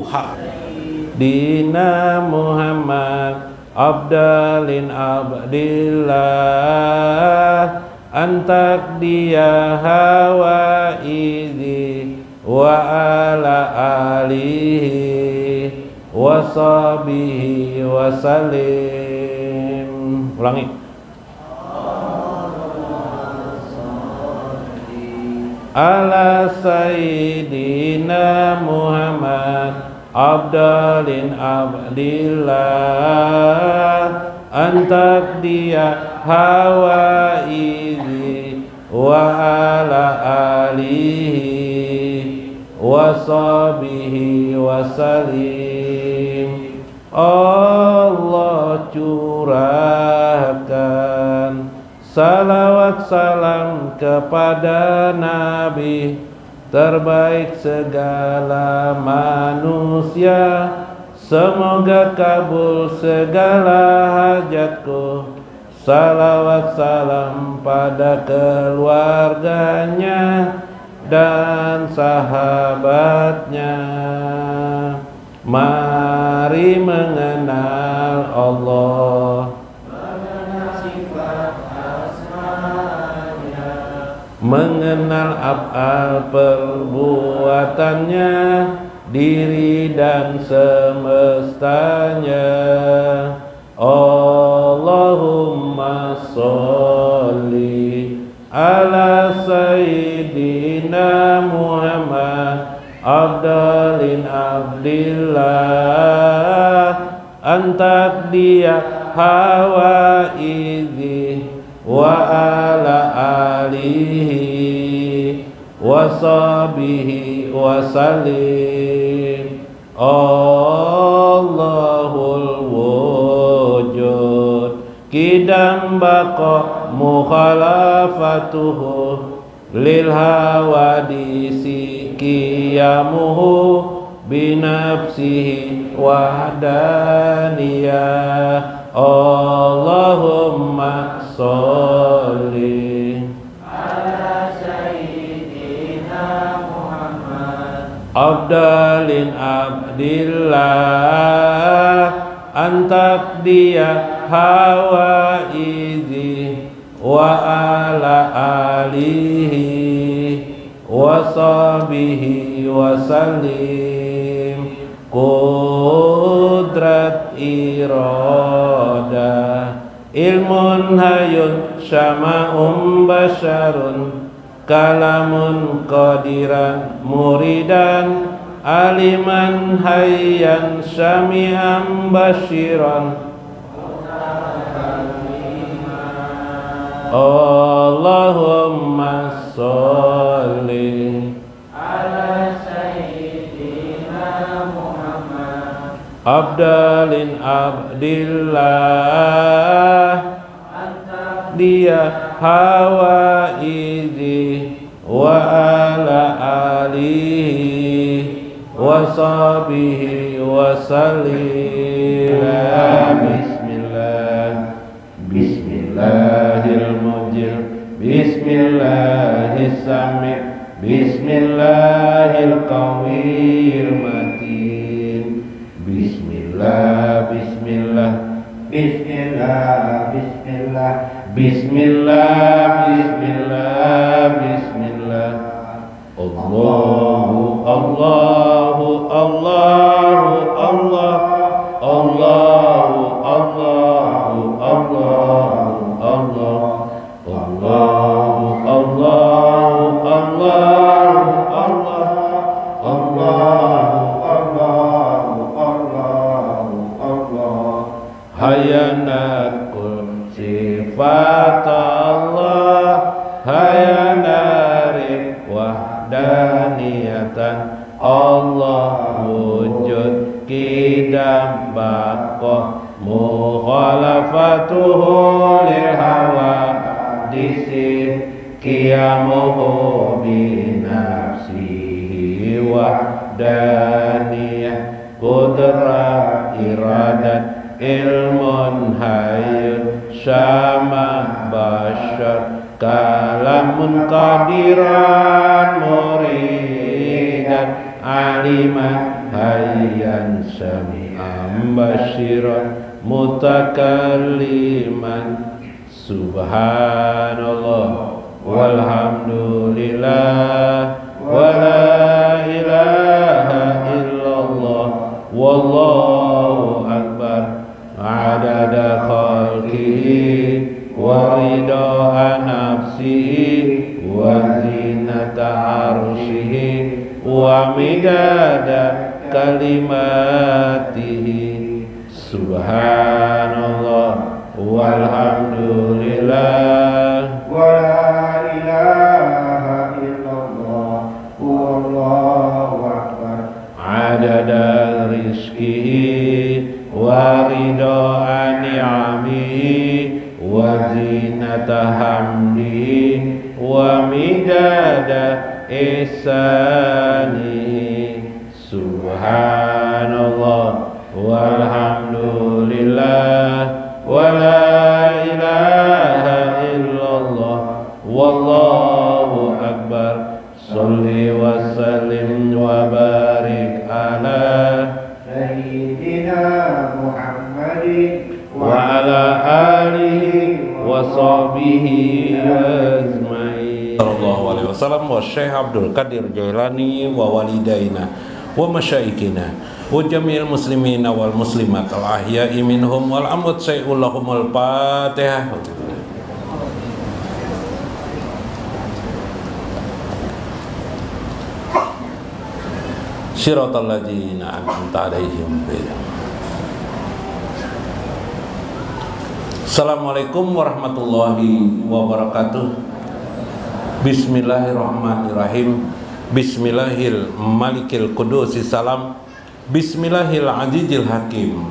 hak Dina Muhammad Abdalin Abdillah antak dia hawa izi wa ala alihi wa sahbihi wa salim. Ulangi. Ala Sayyidina Muhammad Abdalin Abdillah antak dia hawa izi wa ala alihi wa sahbihi wa salim. Allah curahkan salawat salam kepada Nabi terbaik segala manusia. Semoga kabul segala hajatku. Salawat salam pada keluarganya dan sahabatnya. Mari mengenal Allah, mengenal af'al perbuatannya, diri dan semestanya. Allahumma sholli ala Sayyidina Muhammad Abdalin Abdillah antak dia hawa izi wa ala alihi wa sahbihi wa salim. Allahul wujud kidam baqa mukhalafatuhu lil hawadisi qiyamuhu binafsihi wahdaniyah. Allahumma sholli ala Sayyidina Muhammad Abdalin Abdillah antak dia hawa izi wa ala alihi wa sahbihi wa salim. Qudrat iradah ilmun hayun syama'um basyarun kalamun qadiran muridan aliman hayyan syami'an basyiran. Allahumma sholli ala Sayyidina Muhammad Abdalin Abdillah antak dia hawa izi wa ala alihi wa sahbihi wa salim. Bismillah Bismillahirrahmanirrahim. Bismillahis-sami' Bismillahil-qawiyil matin. Bismillah Bismillah Bismillah Bismillah Bismillah Bismillah Bismillah. Allahu Allahu Allahu Allah Allahu Allahu Allahu Allah Allahu Allahu Allahu Allah Allahu Allahu Allahu Allah. Hayanakul sifat Allah hayanarif wahdaniyatan Allah wujud kidam baqa mukhalafatuhu lil hawa disi qiyamuhu binafsihi wahdaniyah qudrat iradat ilmun hayyun syama basyar kalamun qadiran muridan aliman hayyan sami'an basyiran mutakalliman. Subhanallah walhamdulillah wala ilaha illallah wallahu akbar adada khalqihi wa ridha nafsihi wa zinata arsyihi wa midada kalimatihi. Subhanallah walhamdulillah wala ilaha illallah wallahu akbar adada rizqihi wa ridha ni'amihi wa zinata hamdihi wa midada ihsanihi. Subhanallah walhamdulillah wala ilaha illallah wallahu akbar. Sholli wa sallim wa barik ala sayyidina Muhammadin wa ala alihi wa sahbihi ajma'in. Sallallahu alaihi wasallam wa Syekh Abdul Qadir Jailani wa walidaina wa masyaikina wa jami'il muslimin wal muslimat al ahya'i minhum wal amwat sayyullahumul Fatihah. Siratal ladzina an'amta 'alaihim. Assalamualaikum warahmatullahi wabarakatuh. Bismillahirrahmanirrahim. Bismillahil malikil qudusis salam. Bismillahil azizil hakim.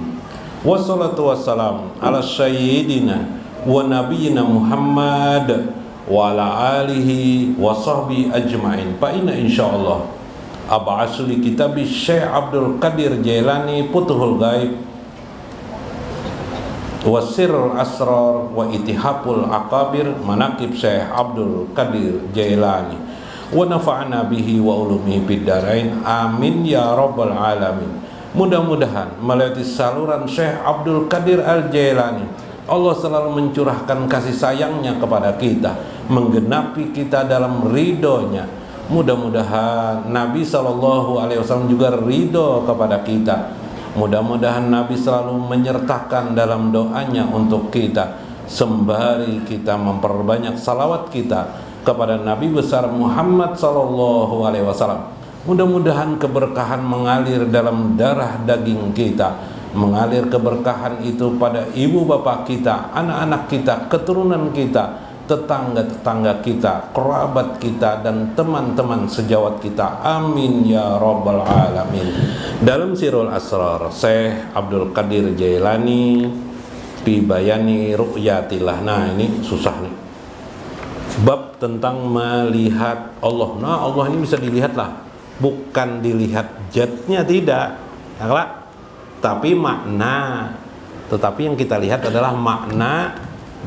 Wassalatu wassalam ala sayyidina wa nabiyyina Muhammad wa ala alihi wa sahbihi ajma'in. Fa inna insyaallah ab'asu li kitabi Syekh Abdul Qadir Jailani Futuhul Ghaib wa Sirrul Asrar wa Itihaful Akabir Manaqib Syekh Abdul Qadir Jailani wa nafa'ana bihi wa ulumihi fid dharain amin ya rabbal alamin. Mudah-mudahan melalui saluran Syekh Abdul Qadir Al-Jailani Allah selalu mencurahkan kasih sayangnya kepada kita, menggenapi kita dalam ridhonya. Mudah-mudahan Nabi SAW juga ridho kepada kita. Mudah-mudahan Nabi selalu menyertakan dalam doanya untuk kita, sembari kita memperbanyak salawat kita kepada Nabi besar Muhammad SAW. Mudah-mudahan keberkahan mengalir dalam darah daging kita, mengalir keberkahan itu pada ibu bapak kita, anak-anak kita, keturunan kita, tetangga-tetangga kita, kerabat kita, dan teman-teman sejawat kita. Amin ya rabbal alamin. Dalam Sirrul Asrar Syekh Abdul Qadir Jailani fi bayani ru'yatillah. Nah, ini susah nih. Bab tentang melihat Allah. Nah, Allah ini bisa dilihat lah. Bukan dilihat zatnya, tidak, tapi makna. Tetapi yang kita lihat adalah makna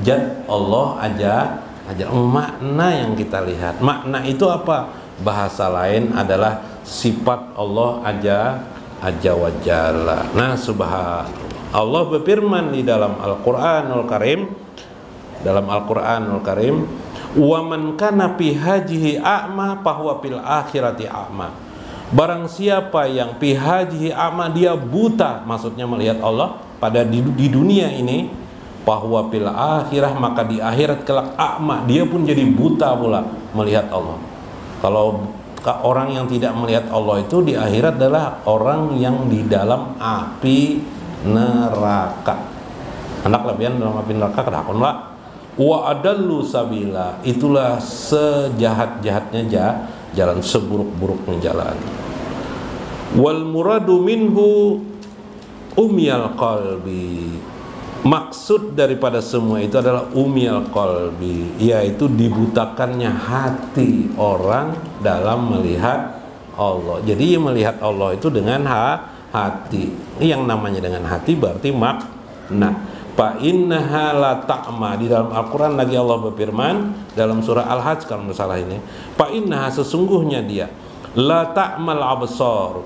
zat Allah aja makna yang kita lihat. Makna itu apa? Bahasa lain adalah sifat Allah aja wa jalla. Nah, subhanallah, Allah berfirman di dalam Al-Qur'anul Karim, wa man kana fi hajihi a'ma fahuwa fil akhirati a'ma. Barang siapa yang fi hajihi a'ma, dia buta, maksudnya melihat Allah pada di dunia ini, fahuwa fil akhirah, maka di akhirat kelak a'ma, dia pun jadi buta pula melihat Allah. Kalau orang yang tidak melihat Allah itu di akhirat adalah orang yang di dalam api neraka. Anak lebihan dalam api neraka kedakon lah. Wa adallu sabila, itulah sejahat-jahatnya jalan, seburuk-buruknya jalan. Wal muradu minhu umyal qalbi, maksud daripada semua itu adalah umyal qalbi, yaitu dibutakannya hati orang dalam melihat Allah. Jadi melihat Allah itu dengan hati. Yang namanya dengan hati berarti makna. Fa innaha la ta'ma, di dalam Al-Qur'an lagi Allah berfirman dalam surah Al-Hajj kalau tidak salah ini. Fa innaha, sesungguhnya dia, la ta'mal absar,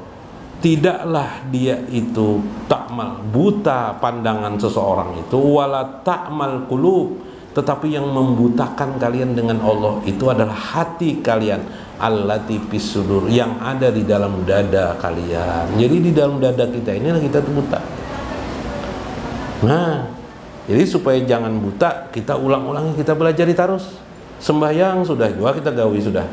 tidaklah dia itu ta'mal, buta pandangan seseorang itu, wala ta'mal qulub, tetapi yang membutakan kalian dengan Allah itu adalah hati kalian, allati fis sudur, yang ada di dalam dada kalian. Jadi di dalam dada kita ini kita tuh buta. Nah, jadi supaya jangan buta, kita ulang-ulangi, kita belajar terus. Sembahyang sudah juga kita gawi sudah.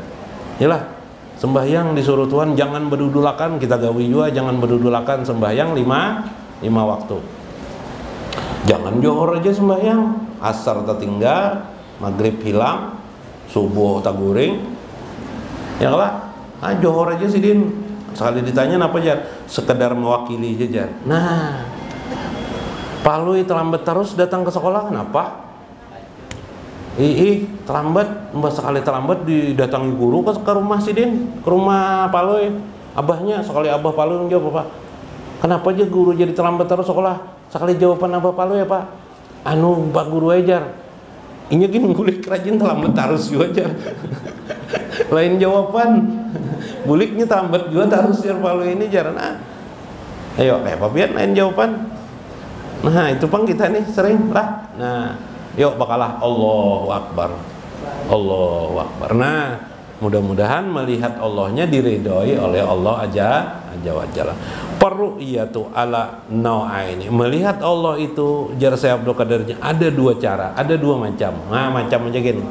Yalah. Sembahyang disuruh Tuhan jangan berdudulakan, kita gawi juga jangan berdudulakan. Sembahyang lima waktu. Jangan johor aja sembahyang, asar tertinggal, maghrib hilang, subuh taguring. Ya lah, johor aja sih Din. Sekali ditanya apa aja, sekedar mewakili aja. Nah, Palui terlambat terus datang ke sekolah, kenapa? Terlambat, mbak sekali terlambat didatangi guru ke rumah Sidin, ke rumah Palui. Abahnya, sekali abah Palui menjawab, Pak, kenapa aja guru jadi terlambat terus sekolah? Sekali jawaban abah Palui ya Pak, anu Pak guru ajar, ini gini bulik rajin terlambat terus juga aja. Lain jawaban, buliknya terlambat juga terus ya Palui ini jaran. Ayo, Pak biar lain jawaban. Nah itu pang kita nih sering lah. Nah yuk bakalah Allahu Akbar, Allahu Akbar. Nah mudah-mudahan melihat Allahnya diridhoi oleh Allah aja wa jalla. Perru'yatu ala nau'aini, melihat Allah itu jar Syekh Abdul Qadirnya ada dua cara, ada dua macam. Nah macam aja gini.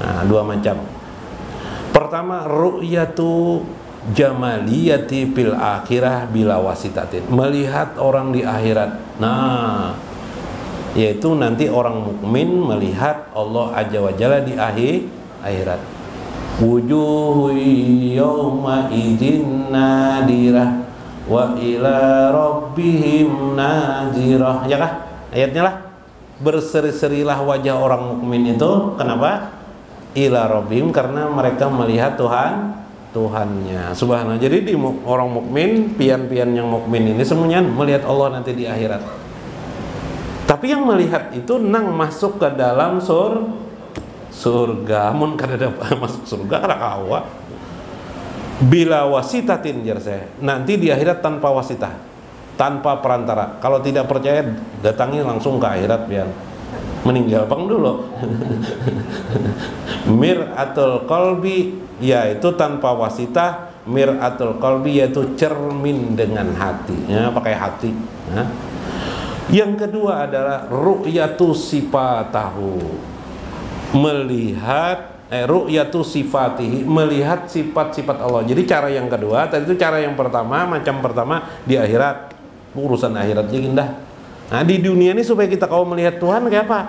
Nah dua macam. Pertama, ru'yatu jamaliyati fil akhirah bila wasitatin, melihat orang di akhirat. Nah yaitu nanti orang mukmin melihat Allah Azza wa Jalla di akhirat. Wujuhu yawma idzin nadirah wa ila rabbihim nazirah. Ya kah? Ayatnya lah. Berseri-serilah wajah orang mukmin itu. Kenapa? Ila rabbihim, karena mereka melihat Tuhannya. Subhanallah. Jadi di orang mukmin, pian-pian yang mukmin ini semuanya melihat Allah nanti di akhirat. Tapi yang melihat itu nang masuk ke dalam surga. Mun kada masuk surga kada kawa. Bila wasitatin jar saya. Nanti di akhirat tanpa wasitah, tanpa perantara. Kalau tidak percaya datangi langsung ke akhirat biar meninggal bang dulu. Mir'atul qalbi, yaitu tanpa wasitah. Mir'atul qalbi yaitu cermin dengan hati. Ya, pakai hati. Ya. Yang kedua adalah ru'yatu sifatahu, melihat ru'yatu sifatihi, melihat sifat-sifat Allah. Jadi cara yang kedua, tadi itu cara yang pertama, macam pertama di akhirat, urusan akhirat aja indah. Nah di dunia ini supaya kita kau melihat Tuhan kayak apa?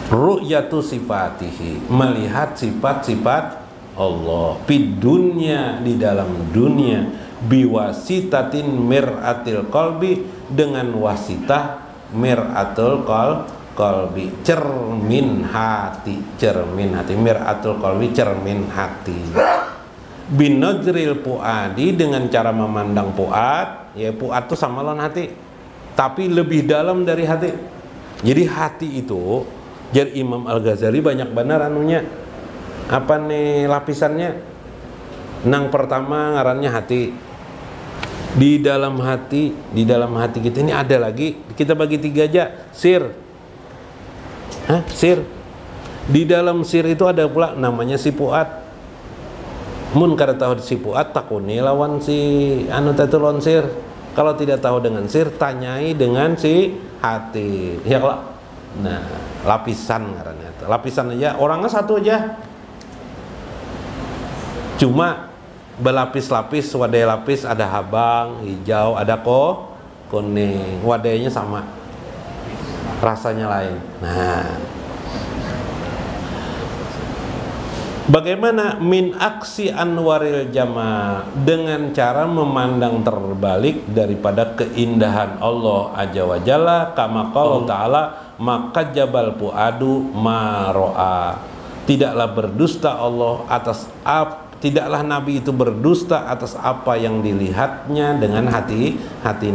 Ru'yatu sifatihi, melihat sifat-sifat Allah. Di dunia, di dalam dunia, biwasitatin mir'atil qalbi, dengan wasitah mir'atul qalbi, cermin hati, mir'atul qalbi, cermin hati. Binajril puadi, dengan cara memandang puad, ya puad itu sama lawan hati, tapi lebih dalam dari hati. Jadi hati itu, jadi Imam Al-Ghazali banyak benar anunya, apa nih lapisannya. Nang pertama ngarannya hati. Di dalam hati kita ini ada lagi, kita bagi tiga aja, sir. Sir. Di dalam sir itu ada pula namanya si puat. Mun kada tahu si puat, takuni lawan si anu tatu lawan sir. Kalau tidak tahu dengan sir, tanyai dengan si hati. Ya kalau. Nah, lapisan ngarannya. Lapisan aja, orangnya satu aja. Cuma berlapis-lapis, wadai lapis, ada habang, hijau, ada kuning, wadainya sama, rasanya lain. Nah, bagaimana min aksi anwaril jama, dengan cara memandang terbalik daripada keindahan Allah Azza wa Jalla, kama qala ta'ala, maka jabal puadu maro'a, tidaklah berdusta Allah atas tidaklah Nabi itu berdusta atas apa yang dilihatnya dengan hati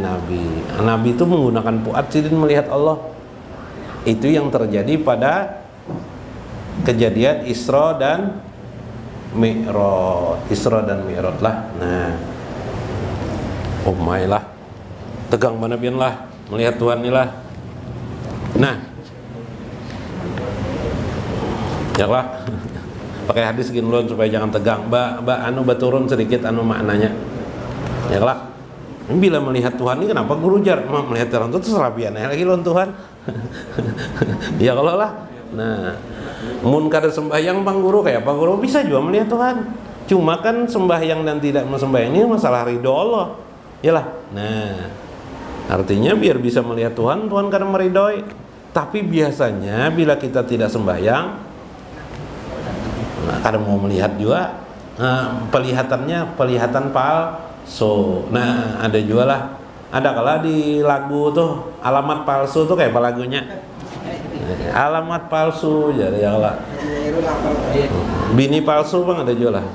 Nabi. Nabi itu menggunakan puat sidin melihat Allah. Itu yang terjadi pada kejadian Isra dan Mi'raj lah. Nah, Oh my lah, tegang mana pian lah melihat Tuhan ni lah. Nah, ya lah, pakai hadis gini loh supaya jangan tegang. Anu baturun sedikit anu maknanya. Ya lah, bila melihat Tuhan ini kenapa guru jar melihat Tuhan itu terserah pian lagi lon Tuhan. Ya kalau lah. Nah, mun kada sembahyang bang guru kayak Pak Guru bisa juga melihat Tuhan. Cuma kan sembahyang dan tidak sembahyang ini masalah ridho Allah. Yalah. Nah, artinya biar bisa melihat Tuhan, Tuhan kadang meridhoi. Tapi biasanya bila kita tidak sembahyang, nah, kadang mau melihat juga, pelihatannya pelihatan palsu. Nah, ada juga lah. Ada kala di lagu tuh alamat palsu tuh kayak apa lagunya? Alamat palsu jadi ya lah. Bini palsu bang ada juga lah.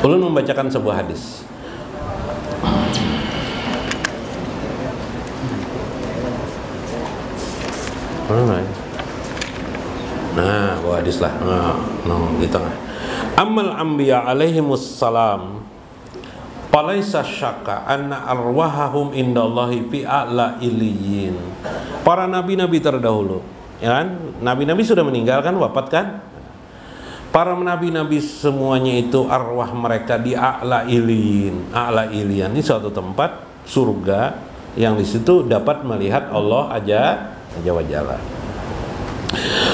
Ulun membacakan sebuah hadis. Nah, buah hadis lah. Nah, gitu lah. Amal anbiya alaihimus salam falaisa syakka anna arwahahum indallahi fi a'la illiyin. Para nabi-nabi terdahulu, ya kan? Nabi-nabi sudah meninggal kan, wafat kan? Para nabi-nabi semuanya itu arwah mereka di a'la illiyin. A'la illiyin ini suatu tempat surga yang di situ dapat melihat Allah aja wa jalla.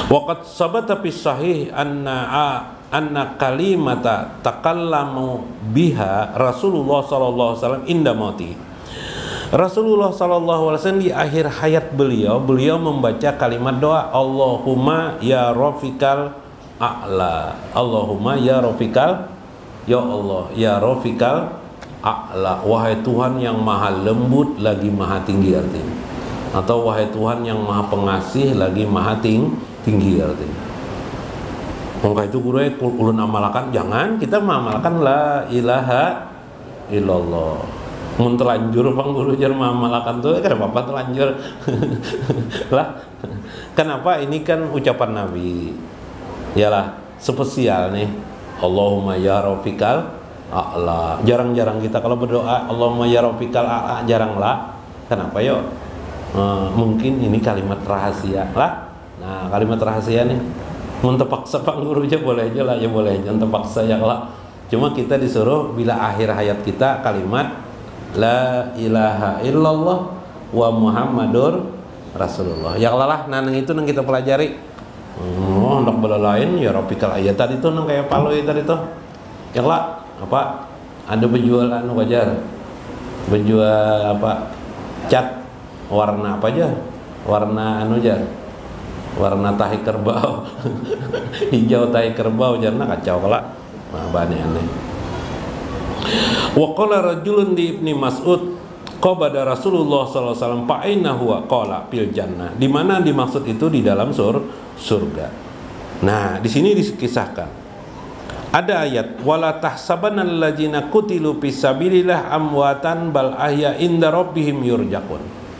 Waqad sabata fi sahih anna kalimata takallamu biha Rasulullah sallallahu alaihi wasallam inda mauti. Rasulullah sallallahu alaihi wasallam di akhir hayat beliau membaca kalimat doa Allahumma ya rafiqal a'la. Allahumma ya rafiqal, ya Allah ya rafiqal a'la, wahai Tuhan yang maha lembut lagi maha tinggi artinya. Atau wahai Tuhan yang maha pengasih lagi maha tinggi artinya. Maka itu guru ulun amalkan, jangan kita mengamalkan la ilaha illallah. Mun telanjur bang guru jar mengamalkan tuh kenapa telanjur? Lah, kenapa ini kan ucapan Nabi. Yalah, spesial nih. Allahumma ya rafiqal a'la. Jarang-jarang kita kalau berdoa Allahumma ya rafiqal a'la, jarang lah. Kenapa yo? Mungkin ini kalimat rahasia lah. Nah, kalimat rahasia nih. Mun terpaksa Pak Guru aja boleh aja lah, ya boleh aja terpaksa ya lah. Cuma kita disuruh bila akhir hayat kita kalimat la ilaha illallah wa muhammadur rasulullah. Ya lah nang itu nang kita pelajari. Hendak bala lain ya rabbikal ayat tadi tuh nang kayak paloi tadi tuh. Ya lah apa? Ada penjual anu wajar. Penjual apa? Cat warna apa aja? Warna anu aja. Warna tahi kerbau. Hijau tahi kerbau jangan kacau kala. Nah, bani aneh. Wa qala rajulun di Ibni Mas'ud qabada Rasulullah sallallahu alaihi wasallam fa aina huwa qala fil jannah. Di mana dimaksud itu di dalam surga. Nah, di sini dikisahkan. Ada ayat wala tahsabanal ladzina qutilu fisabilillah amwatan bal ahya inda rabbihim yurzaqun.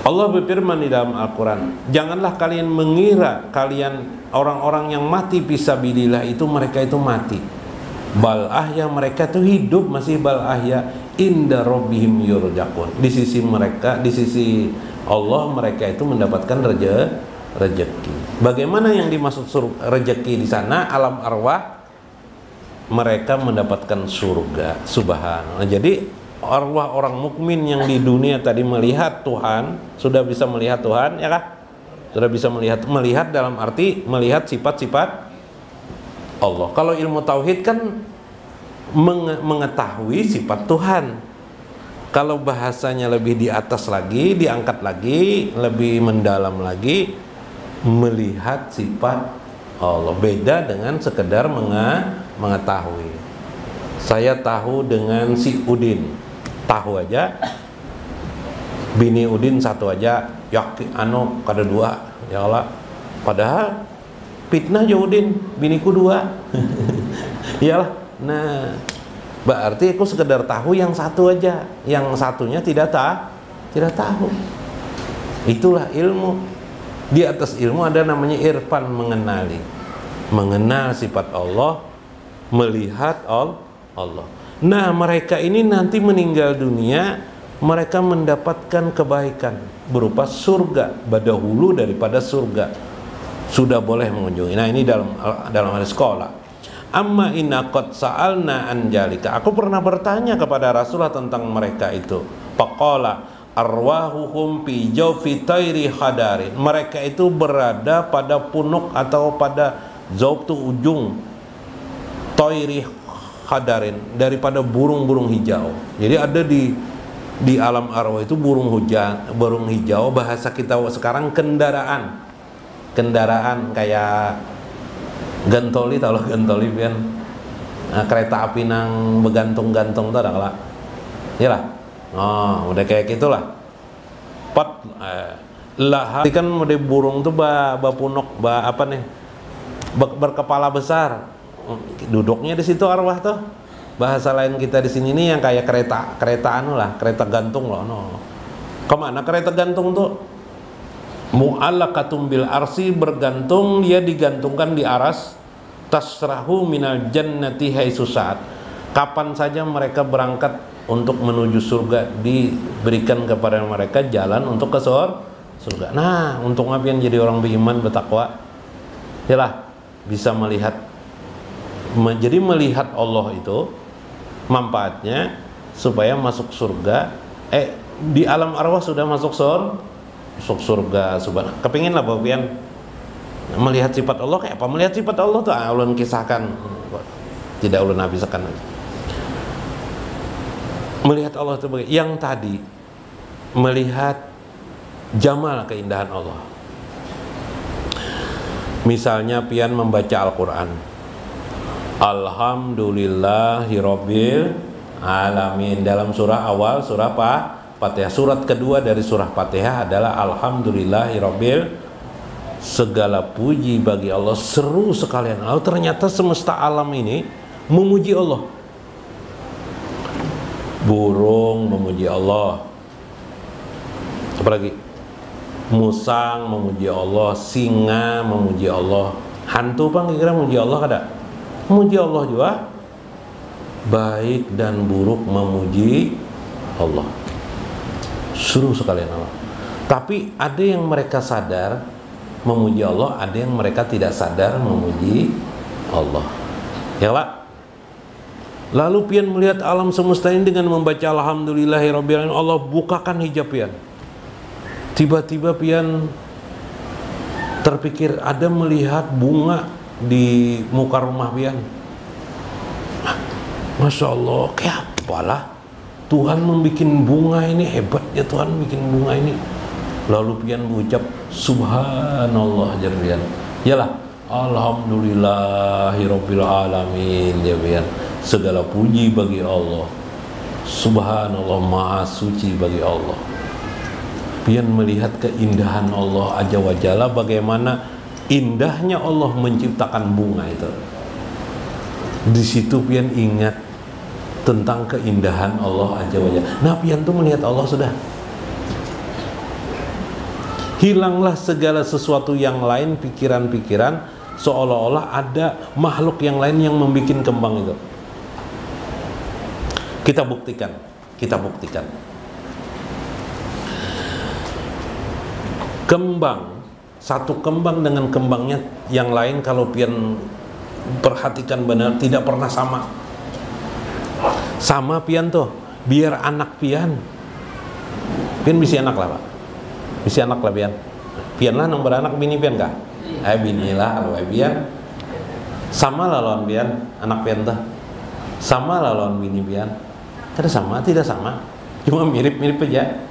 Allah berfirman di dalam Al-Quran, janganlah kalian mengira kalian orang-orang yang mati fisabilillah itu mereka itu mati. Bal ahya, mereka itu hidup masih bal ahya inda rabbihim yurzaqun. Di sisi mereka, di sisi Allah mereka itu mendapatkan rezeki. Bagaimana yang dimaksud rezeki di sana? Alam arwah, mereka mendapatkan surga. Subhanallah. Jadi arwah orang mukmin yang di dunia tadi melihat Tuhan, sudah bisa melihat Tuhan, ya kah? Sudah bisa melihat dalam arti melihat sifat-sifat Allah. Kalau ilmu tauhid kan mengetahui sifat Tuhan. Kalau bahasanya lebih di atas lagi, diangkat lagi, lebih mendalam lagi, melihat sifat Allah. Beda dengan sekedar mengetahui. Saya tahu dengan si Udin. Tahu aja, bini Udin satu aja, yakin anu kada dua, ya Allah. Padahal fitnah aja Udin, biniku dua. Iyalah. Nah, berarti aku sekedar tahu yang satu aja, yang satunya tidak tahu. Itulah ilmu. Di atas ilmu ada namanya irfan, mengenal sifat Allah, melihat Allah. Nah, mereka ini nanti meninggal dunia, mereka mendapatkan kebaikan berupa surga, badahulu daripada surga. Sudah boleh mengunjungi. Nah, ini dalam hadis sekolah. Amma inna qad sa'alna anjalika. Aku pernah bertanya kepada Rasulullah tentang mereka itu. Faqala arwahuhum fi jawfi tayri khadarin. Mereka itu berada pada punuk atau pada zaub tu ujung tayri khadarin, daripada burung-burung hijau. Jadi ada di alam arwah itu burung hijau, bahasa kita sekarang kendaraan kayak gantoli, tahu gantoli pian, kereta api nang begantung-gantung tuh ada lah, ya lah. Oh, udah kayak gitulah. Pot lah kan mode burung tuh punuk apa nih, berkepala besar, duduknya di situ arwah tuh. Bahasa lain kita di sini nih yang kayak kereta anu lah, kereta gantung loh. No. Kemana kereta gantung tuh? Mu'allaqatum bil arsi, bergantung, dia digantungkan di aras. Tasrahu minal jannati haitsu sa'at. Kapan saja mereka berangkat untuk menuju surga, diberikan kepada mereka jalan untuk ke surga. Nah, untuk ngapain jadi orang beriman bertakwa? Yalah, bisa melihat. Jadi melihat Allah itu manfaatnya supaya masuk surga. Di alam arwah sudah masuk surga, subhanallah. Kepingin lah Bapian melihat sifat Allah kayak apa? Melihat sifat Allah tuh ulun kisahkan, tidak ulun habiskan. Melihat Allah itu yang tadi melihat jamal keindahan Allah. Misalnya pian membaca Al-Qur'an. Alhamdulillahirabbil alamin, dalam surah awal surah Fatihah. Surat kedua dari surah Fatihah adalah Alhamdulillahirabbil, segala puji bagi Allah. Seru sekalian. Oh, ternyata semesta alam ini memuji Allah. Burung memuji Allah. Apalagi? Musang memuji Allah, singa memuji Allah. Hantu bang kira memuji Allah kada? Memuji Allah juga. Baik dan buruk memuji Allah. Seru sekalian Allah. Tapi ada yang mereka sadar memuji Allah, ada yang mereka tidak sadar memuji Allah. Ya Pak. Lalu pian melihat alam semesta ini dengan membaca Alhamdulillahirabbil alamin, Allah bukakan hijab pian. Tiba-tiba pian terpikir ada melihat bunga di muka rumah pian. Masya Allah, kayak apalah Tuhan membuat bunga ini, hebatnya Tuhan bikin bunga ini. Lalu pian mengucap Subhanallah jamian. Yalah, Alhamdulillahirabbil alamin jamian. Segala puji bagi Allah. Subhanallah, maha suci bagi Allah. Pian melihat keindahan Allah Azza wa Jalla, bagaimana indahnya Allah menciptakan bunga itu. Di situ pian ingat tentang keindahan Allah Azza wa Jalla. Nah, pian tuh melihat Allah sudah. Hilanglah segala sesuatu yang lain, pikiran-pikiran seolah-olah ada makhluk yang lain yang membuat kembang itu. Kita buktikan. Kembang, satu kembang dengan kembangnya yang lain kalau pian perhatikan benar tidak pernah sama. Sama pian tuh, biar anak pian bisa anak lah Pak. Bisa anak lah pian. Pian lah nang beranak bini pian kah? Bini lah kalau pian. Sama lah lawan pian, anak pian tuh. Sama lah lawan bini pian. Tidak sama, cuma mirip-mirip aja.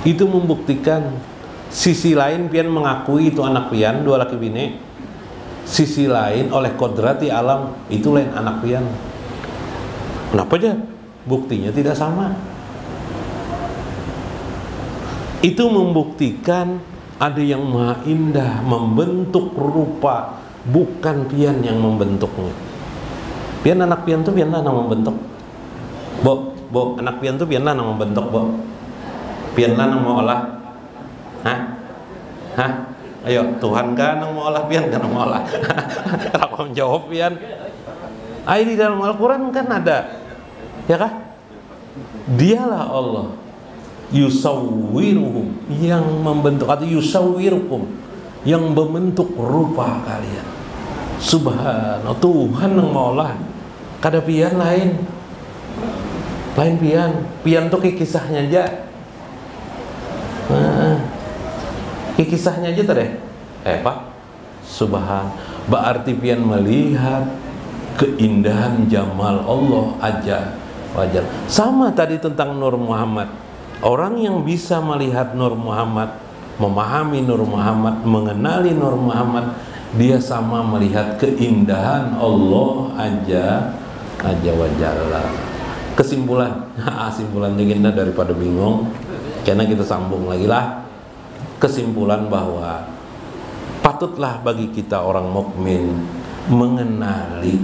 Itu membuktikan sisi lain pian mengakui itu anak pian, dua laki bini. Sisi lain oleh kodrati alam itu lain anak pian. Kenapa aja? Buktinya tidak sama. Itu membuktikan ada yang maha indah membentuk rupa, bukan pian yang membentuknya. Pian anak pian tuh pian lah yang membentuk. Bo, anak pian tuh pian lah yang membentuk, Bo. Pian lah yang mau olah. Hah? Ayo, Tuhan kan yang mau olah, pian kan yang mau olah. Kenapa menjawab pian? Ayat di dalam Al-Quran kan ada, ya kah? Dialah Allah, yusawwiruhum, yang membentuk, atau yusawwirukum, yang membentuk rupa kalian. Subhanallah, Tuhan yang maulah. Kada pian lain pian tuh kisahnya aja. Kisahnya aja tuh deh. Pak, subhan, berarti pian melihat keindahan jamal Allah aja wajar. Sama tadi tentang Nur Muhammad. Orang yang bisa melihat Nur Muhammad, memahami Nur Muhammad, mengenali Nur Muhammad, dia sama melihat keindahan Allah aja wajalla. Kesimpulan, simpulannya kita daripada bingung, karena kita sambung lagi lah. Kesimpulan bahwa patutlah bagi kita orang mukmin mengenali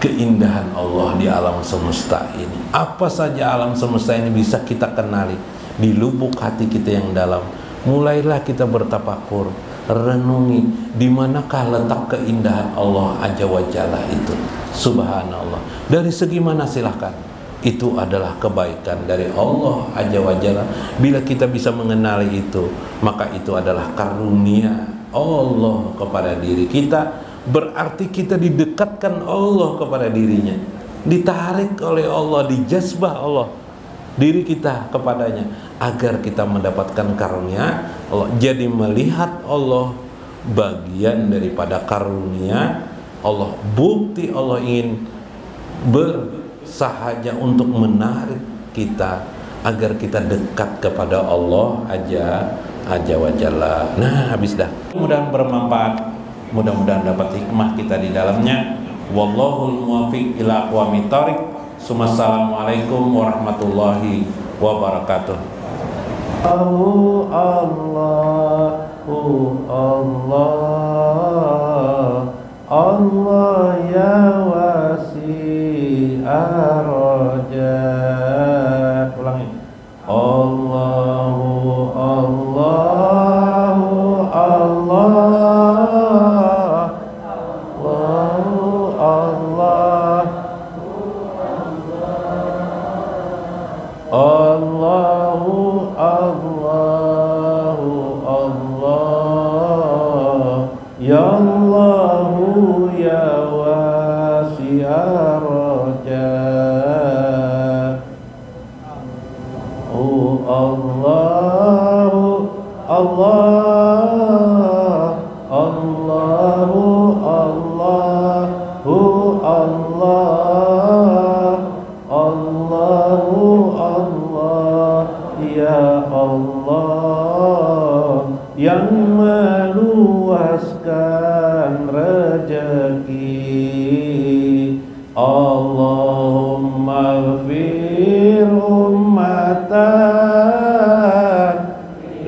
keindahan Allah di alam semesta ini. Apa saja alam semesta ini bisa kita kenali di lubuk hati kita yang dalam. Mulailah kita bertafakur, renungi di manakah letak keindahan Allah Azza wa Jalla itu. Subhanallah. Dari segi mana silahkan. Itu adalah kebaikan dari Allah Azza wa Jalla. Bila kita bisa mengenali itu, maka itu adalah karunia Allah kepada diri kita. Berarti kita didekatkan Allah kepada dirinya, ditarik oleh Allah, dijazbah Allah diri kita kepadanya, agar kita mendapatkan karunia Allah. Jadi melihat Allah bagian daripada karunia Allah. Bukti Allah ingin bersahaja untuk menarik kita agar kita dekat kepada Allah Azza wa Jalla. Nah, habis dah. Mudah-mudahan bermanfaat, mudah-mudahan dapat hikmah kita di dalamnya. Wallahul muwaffiq ila aqwamit thoriq. Assalamualaikum warahmatullahi wabarakatuh. Allah, Allah ya wasi'ar rajat. Ulangi. Allahu Allahu Allah, Allahu Allah, Allahu Allahu Allah, ya Allahu ya wasi'ar rajat. Oh Allahu Allah, Allahu Allahu Allah, Allahu Allah, ya Allah yang meluaskan rezeki. Allahumma fir ummatan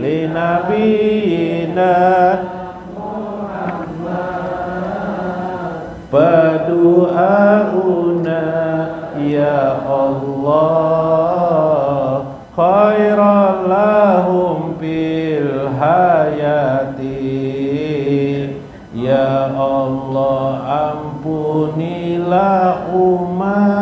li nabiyina Fadu'auna ya Allah khairan lahum fil hayati. Ya Allah ampunilah umat